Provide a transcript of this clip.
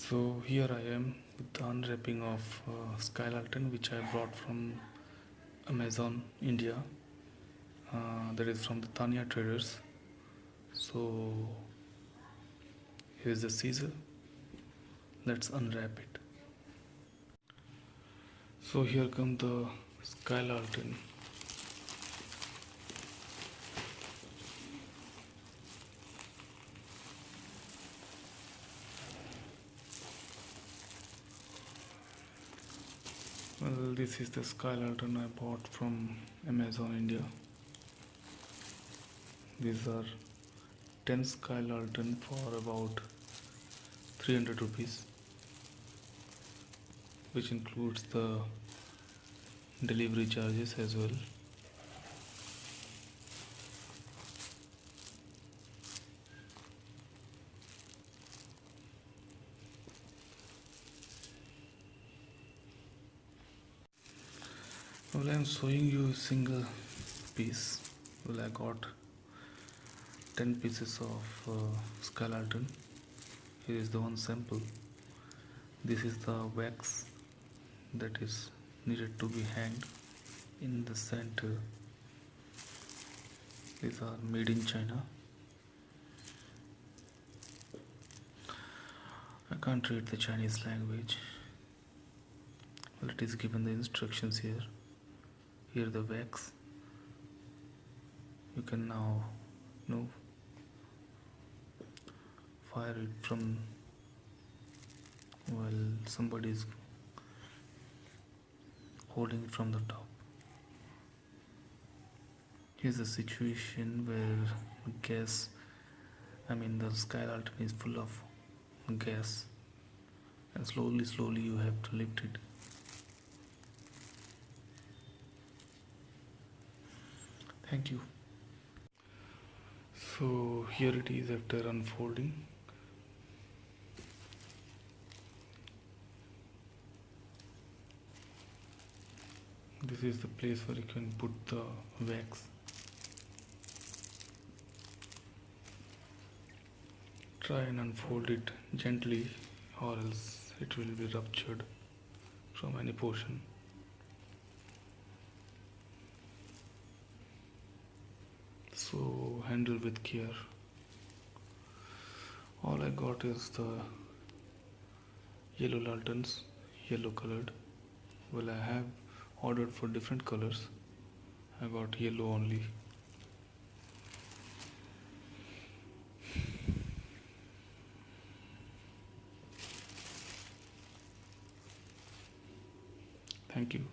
So here I am with the unwrapping of Sky Lantern, which I brought from Amazon India. That is from the Tanya Traders. So here is the scissor. Let's unwrap it. So here come the Sky Lantern. Well, this is the Sky Lantern I bought from Amazon India. These are 10 Sky Lantern for about 300 rupees, which includes the delivery charges as well. Well, I'm showing you a single piece. Well, I got 10 pieces of Sky Lantern. Here is the one sample. This is the wax that is needed to be hanged in the center. These are made in China. I can't read the Chinese language. Well, it is given the instructions here. Here the wax. You can now fire it from while somebody is holding it from the top. Here's a situation where the Sky Lantern is full of gas, and slowly you have to lift it. Thank you. So here it is after unfolding. This is the place where you can put the wax. Try and unfold it gently, or else it will be ruptured from any portion. So handle with care. All I got is the yellow lanterns, yellow colored. Well, I have ordered for different colors. I got yellow only. Thank you.